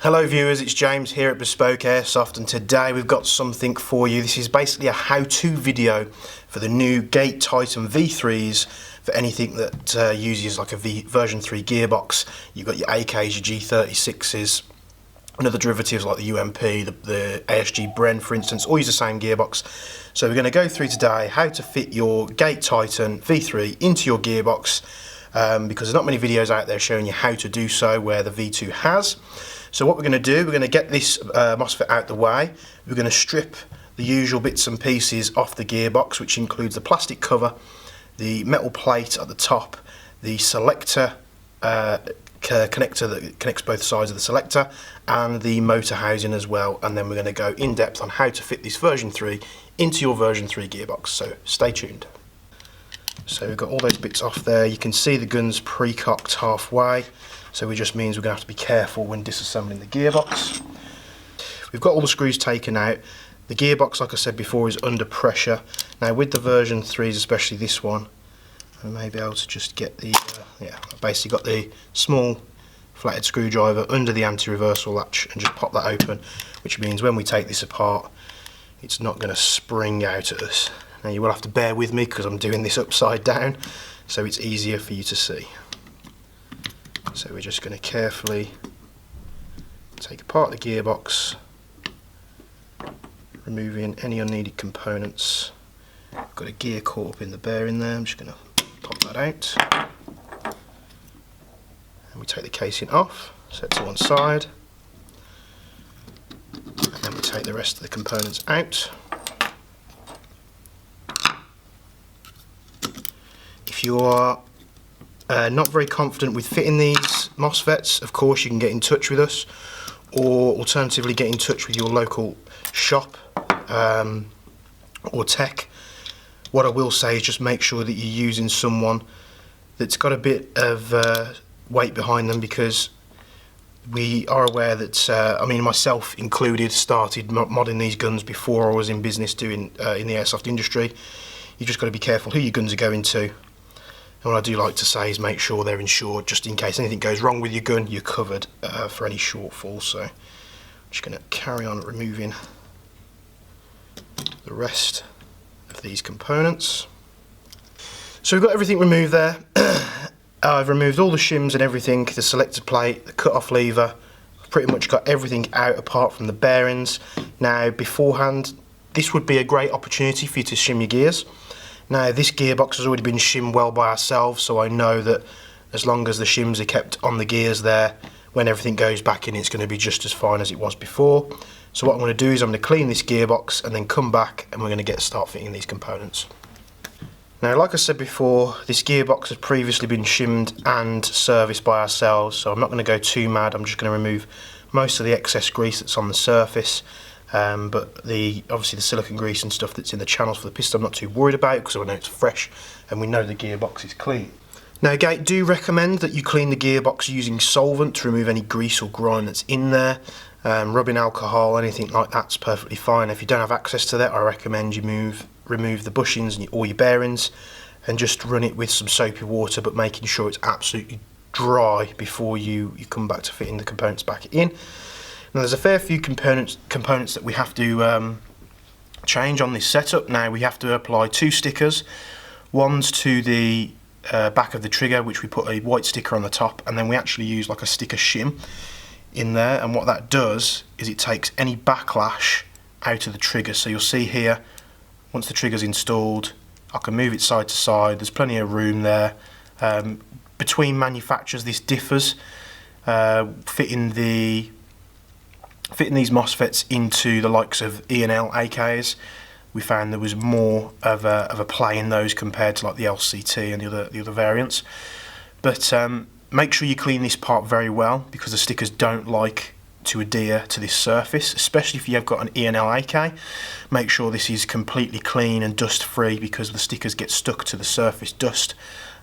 Hello viewers, it's James here at Bespoke Airsoft, and today we've got something for you. This is basically a how-to video for the new Gate Titan V3s for anything that uses like a version 3 gearbox. You've got your AKs, your G36s, and other derivatives like the UMP, the ASG Bren for instance, all use the same gearbox. So we're going to go through today how to fit your Gate Titan V3 into your gearbox, because there's not many videos out there showing you how to do so where the V2 has. So what we're going to do, we're going to get this Mosfet out the way. We're going to strip the usual bits and pieces off the gearbox, which includes the plastic cover, the metal plate at the top, the selector connector that connects both sides of the selector, and the motor housing as well. And then we're going to go in depth on how to fit this version 3 into your version 3 gearbox. So stay tuned. So we've got all those bits off there. You can see the gun's pre-cocked halfway. So it just means we're going to have to be careful when disassembling the gearbox. We've got all the screws taken out. The gearbox, like I said before, is under pressure. Now with the version 3s, especially this one, I may be able to just get the, I've basically got the small flathead screwdriver under the anti-reversal latch and just pop that open, which means when we take this apart, it's not going to spring out at us. Now you will have to bear with me because I'm doing this upside down, so it's easier for you to see. So we're just going to carefully take apart the gearbox, removing any unneeded components. I've got a gear caught up in the bearing there, I'm just going to pop that out. And we take the casing off, set to one side, and then we take the rest of the components out. If you are not very confident with fitting these Mosfets, of course you can get in touch with us, or alternatively get in touch with your local shop or tech. What I will say is just make sure that you're using someone that's got a bit of weight behind them, because we are aware that, I mean myself included, started modding these guns before I was in business doing in the airsoft industry. You've just got to be careful who your guns are going to. And what I do like to say is make sure they're insured, just in case anything goes wrong with your gun, you're covered for any shortfall. So I'm just going to carry on removing the rest of these components. So we've got everything removed there. I've removed all the shims and everything, the selector plate, the cut-off lever. I've pretty much got everything out apart from the bearings. Now beforehand, this would be a great opportunity for you to shim your gears. Now this gearbox has already been shimmed well by ourselves, so I know that as long as the shims are kept on the gears there, when everything goes back in, it's going to be just as fine as it was before. So what I'm going to do is I'm going to clean this gearbox and then come back and we're going to start fitting these components. Now like I said before, this gearbox has previously been shimmed and serviced by ourselves, so I'm not going to go too mad. I'm just going to remove most of the excess grease that's on the surface. But obviously the silicone grease and stuff that's in the channels for the piston I'm not too worried about, because I know it's fresh and we know the gearbox is clean. Now Gate do recommend that you clean the gearbox using solvent to remove any grease or grime that's in there. Rubbing alcohol, anything like that's perfectly fine. If you don't have access to that, I recommend you remove the bushings and all your bearings and just run it with some soapy water, but making sure it's absolutely dry before you come back to fitting the components back in. Now there's a fair few components that we have to change on this setup. Now we have to apply 2 stickers. One's to the back of the trigger, which we put a white sticker on the top, and then we actually use like a sticker shim in there, and what that does is it takes any backlash out of the trigger. So you'll see here, once the trigger's installed, I can move it side to side. There's plenty of room there. Between manufacturers this differs. Fitting these Mosfets into the likes of E&L AKs, we found there was more of a play in those compared to like the LCT and the other variants. But make sure you clean this part very well, because the stickers don't like to adhere to this surface, especially if you have got an E&L AK. Make sure this is completely clean and dust free, because the stickers get stuck to the surface dust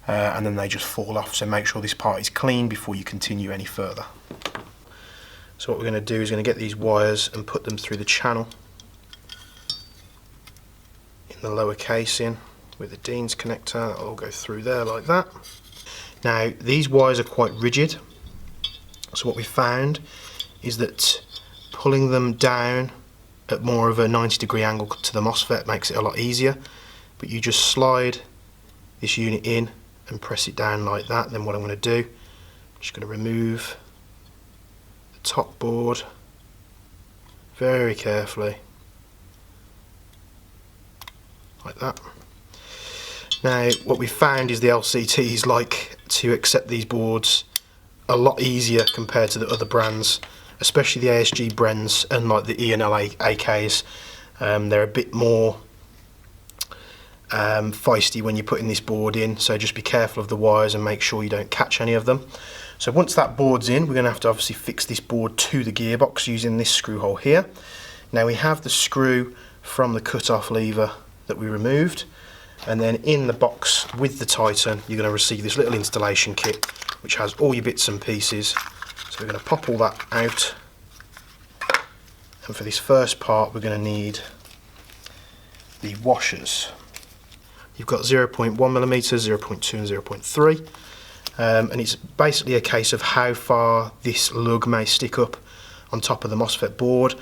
and then they just fall off. So make sure this part is clean before you continue any further. So what we're going to do is going to get these wires and put them through the channel in the lower casing with the Dean's connector. That'll all go through there like that. Now these wires are quite rigid, so what we found is that pulling them down at more of a 90-degree angle to the Mosfet makes it a lot easier. But you just slide this unit in and press it down like that. Then what I'm going to do, I'm just going to remove the top board very carefully, like that. Now what we found is the LCTs like to accept these boards a lot easier compared to the other brands, especially the ASG brands and like the E&L AKs. They're a bit more feisty when you're putting this board in, so just be careful of the wires and make sure you don't catch any of them. So once that board's in, we're going to have to obviously fix this board to the gearbox using this screw hole here. Now we have the screw from the cut-off lever that we removed, and then in the box with the Titan you're going to receive this little installation kit which has all your bits and pieces. So we're going to pop all that out, and for this first part we're going to need the washers. You've got 0.1mm, 0.2 and 0.3, and it's basically a case of how far this lug may stick up on top of the Mosfet board.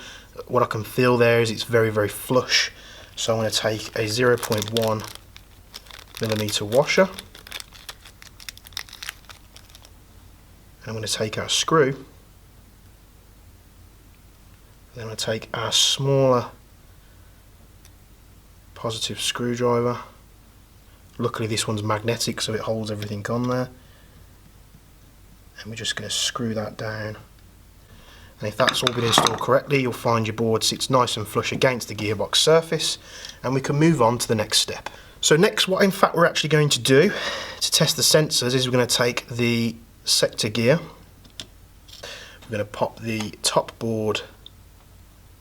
What I can feel there is it's very, very flush, so I'm going to take a 0.1mm washer, and I'm going to take our screw, and then I'm going to take our smaller positive screwdriver. Luckily this one's magnetic so it holds everything on there, and we're just going to screw that down. And if that's all been installed correctly, you'll find your board sits nice and flush against the gearbox surface, and we can move on to the next step. So next, what in fact we're actually going to do to test the sensors is we're going to take the sector gear, we're going to pop the top board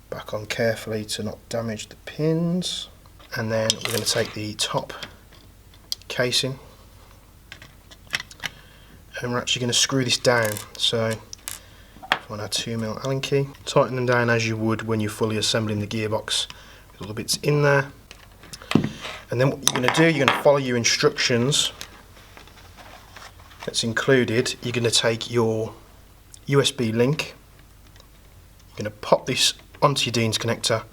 back on carefully to not damage the pins, and then we're going to take the top casing and we're actually going to screw this down. So find our 2mm Allen key, tighten them down as you would when you're fully assembling the gearbox with all the bits in there, and then what you're going to do, you're going to follow your instructions that's included. You're going to take your USB link, you're going to pop this onto your Dean's connector,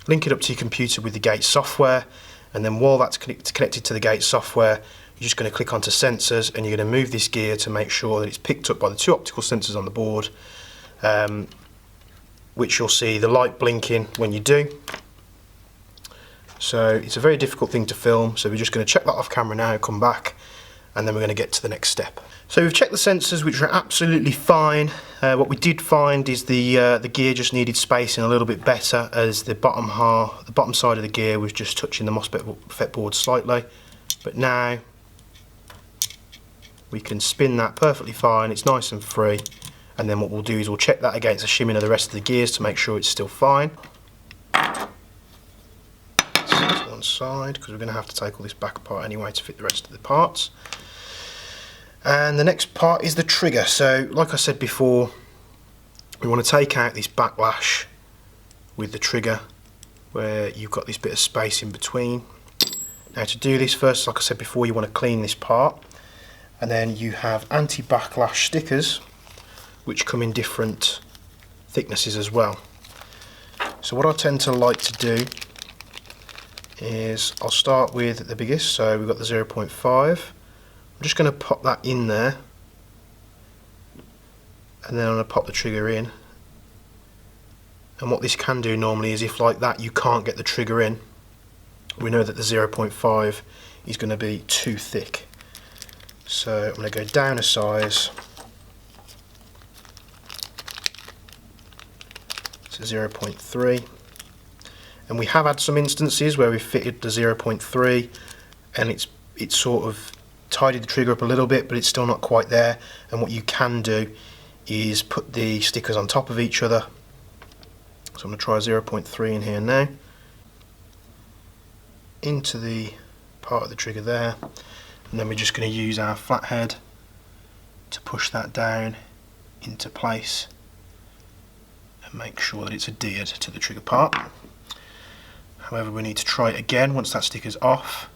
link it up to your computer with the gate software, and then while that's connected to the gate software, you're just going to click onto sensors, and you're going to move this gear to make sure that it's picked up by the two optical sensors on the board, which you'll see the light blinking when you do. So it's a very difficult thing to film, so we're just going to check that off camera now, come back, and then we're going to get to the next step. So we've checked the sensors, which are absolutely fine. What we did find is the gear just needed spacing a little bit better, as the bottom side of the gear was just touching the Mosfet board slightly. But now we can spin that perfectly fine, it's nice and free, and then what we'll do is we'll check that against the shimming of the rest of the gears to make sure it's still fine. Set to one side, because we're going to have to take all this back apart anyway to fit the rest of the parts. And the next part is the trigger. So like I said before, we want to take out this backlash with the trigger where you've got this bit of space in between. Now to do this, first, like I said before, you want to clean this part, and then you have anti-backlash stickers which come in different thicknesses as well. So what I tend to like to do is I'll start with the biggest, so we've got the 0.5. I'm just going to pop that in there, and then I'm going to pop the trigger in. And what this can do normally is, if like that you can't get the trigger in, we know that the 0.5 is going to be too thick. So I'm going to go down a size to 0.3, and we have had some instances where we've fitted the 0.3 and it's sort of tidied the trigger up a little bit, but it's still not quite there. And what you can do is put the stickers on top of each other. So I'm going to try 0.3 in here now, into the part of the trigger there, and then we're just going to use our flathead to push that down into place and make sure that it's adhered to the trigger part. However, we need to try it again once that sticker's off,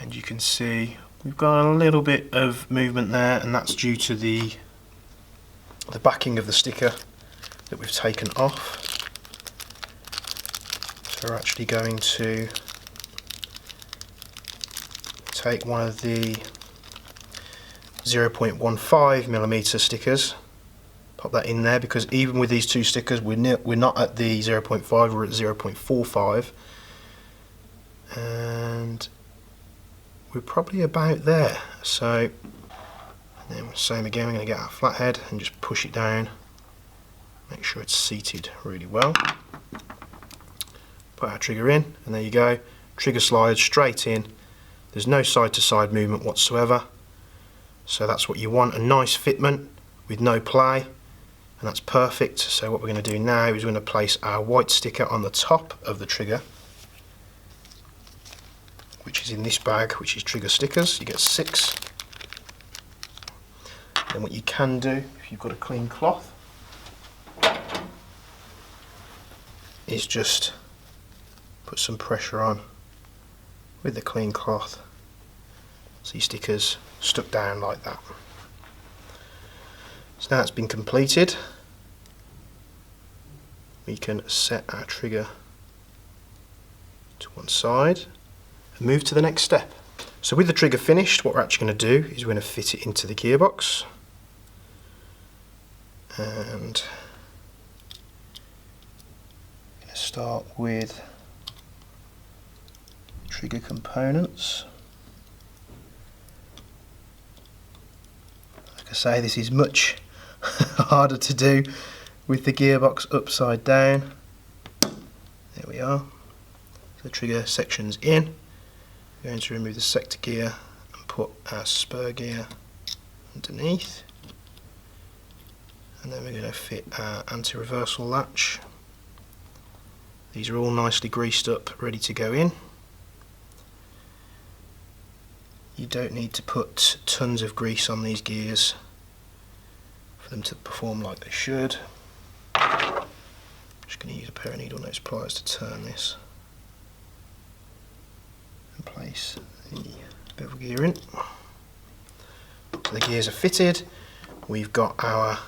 and you can see we've got a little bit of movement there, and that's due to the the backing of the sticker that we've taken off. So we're actually going to take one of the 0.15mm stickers, pop that in there, because even with these two stickers we're not at the 0.5, we're at 0.45, and we're probably about there. So and then same again, we're going to get our flathead and just push it down, make sure it's seated really well. Put our trigger in, and there you go, trigger slides straight in. There's no side to side movement whatsoever, so that's what you want, a nice fitment with no play, and that's perfect. So what we're going to do now is we're going to place our white sticker on the top of the trigger, which is in this bag, which is trigger stickers. You get 6. Then what you can do, if you've got a clean cloth, is just put some pressure on with the clean cloth. See stickers stuck down like that. So now it's been completed, we can set our trigger to one side and move to the next step. So with the trigger finished, what we're actually going to do is we're going to fit it into the gearbox, and I'm going to start with trigger components. Like I say, this is much harder to do with the gearbox upside down. There we are. So the trigger section's in. We're going to remove the sector gear and put our spur gear underneath, and then we're going to fit our anti-reversal latch. These are all nicely greased up, ready to go in. You don't need to put tons of grease on these gears for them to perform like they should. I'm just going to use a pair of needle nose pliers to turn this and place the bevel gear in. So the gears are fitted. We've got our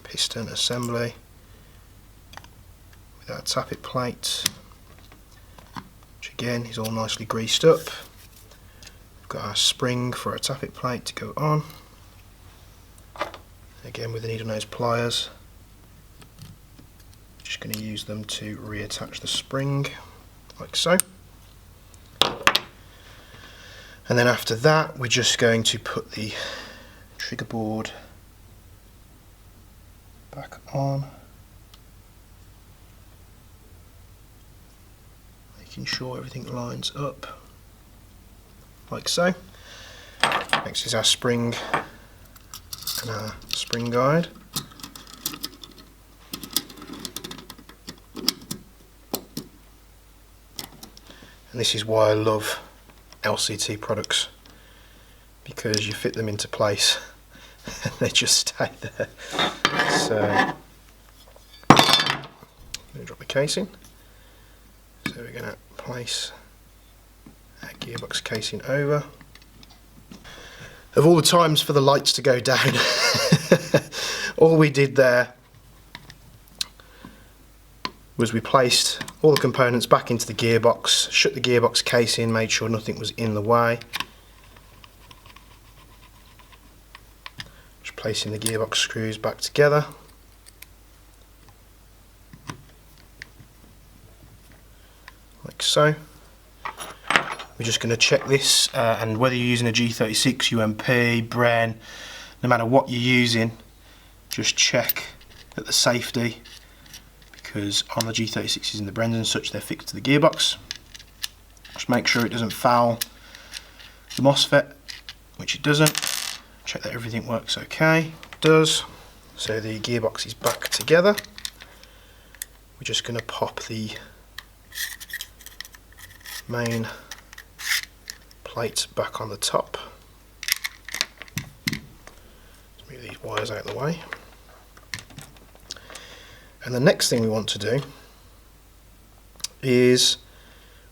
piston assembly with our tappet plate, which again is all nicely greased up. We've got our spring for our tappet plate to go on, again with the needle nose pliers. Just going to use them to reattach the spring like so, and then after that we're just going to put the trigger board back on, making sure everything lines up like so. Next is our spring and our spring guide. And this is why I love LCT products, because you fit them into place and they just stay there. So I'm going to drop the casing. So we're going to place our gearbox casing over. Of all the times for the lights to go down, all we did there was we placed all the components back into the gearbox, shut the gearbox casing, made sure nothing was in the way. Just placing the gearbox screws back together. Like so. We're just going to check this, and whether you're using a G36, UMP, Bren, no matter what you're using, just check that the safety, because on the G36s and the Brens and such, they're fixed to the gearbox. Just make sure it doesn't foul the Mosfet, which it doesn't. Check that everything works okay. It does. So the gearbox is back together. We're just going to pop the main plate back on the top. Let's move these wires out of the way. And the next thing we want to do is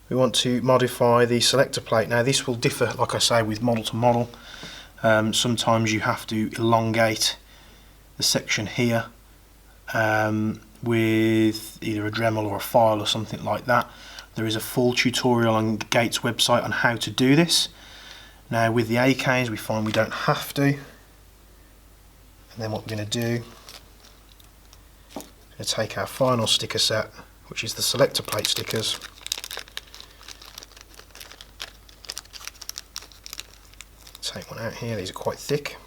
we want to modify the selector plate. Now this will differ, like I say, with model to model. Sometimes you have to elongate the section here with either a Dremel or a file or something like that. There is a full tutorial on Gates' website on how to do this. Now with the AKs we find we don't have to, and then what we're going to do, we're going to take our final sticker set, which is the selector plate stickers. Take one out here, these are quite thick.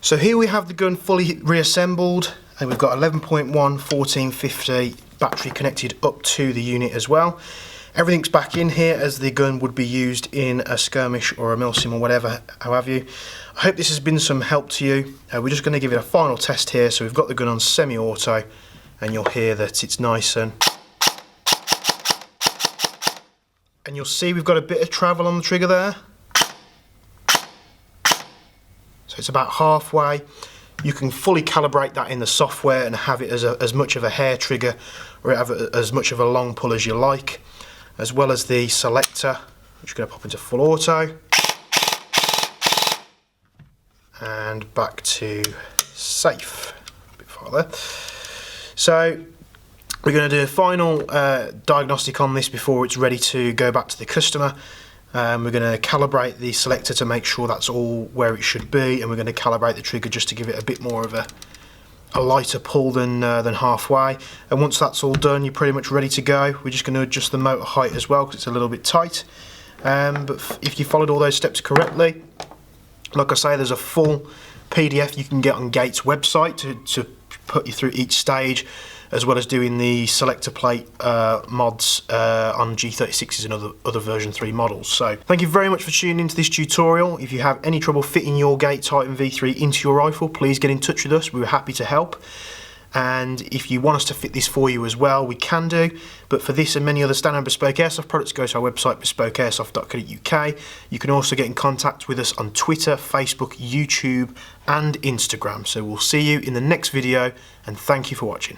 So here we have the gun fully reassembled, and we've got 11.1 1450 battery connected up to the unit as well. Everything's back in here as the gun would be used in a skirmish or a milsim or whatever, how have you. I hope this has been some help to you. We're just going to give it a final test here. So we've got the gun on semi-auto, and you'll hear that it's nice and you'll see we've got a bit of travel on the trigger there. So it's about halfway. You can fully calibrate that in the software and have it as much of a hair trigger or have as much of a long pull as you like, as well as the selector, which is going to pop into full auto and back to safe. A bit farther. So we're going to do a final diagnostic on this before it's ready to go back to the customer. We're going to calibrate the selector to make sure that's all where it should be, and we're going to calibrate the trigger just to give it a bit more of a lighter pull than halfway. And once that's all done, you're pretty much ready to go. We're just going to adjust the motor height as well because it's a little bit tight. But if you followed all those steps correctly, like I say, there's a full PDF you can get on Gates' website to put you through each stage, as well as doing the selector plate mods on G36s and other version 3 models. So thank you very much for tuning into this tutorial. If you have any trouble fitting your Gates Titan V3 into your rifle, please get in touch with us. We're happy to help. And if you want us to fit this for you as well, we can do. But for this and many other standard bespoke airsoft products, go to our website, bespokeairsoft.co.uk. You can also get in contact with us on Twitter, Facebook, YouTube and Instagram. So we'll see you in the next video, and thank you for watching.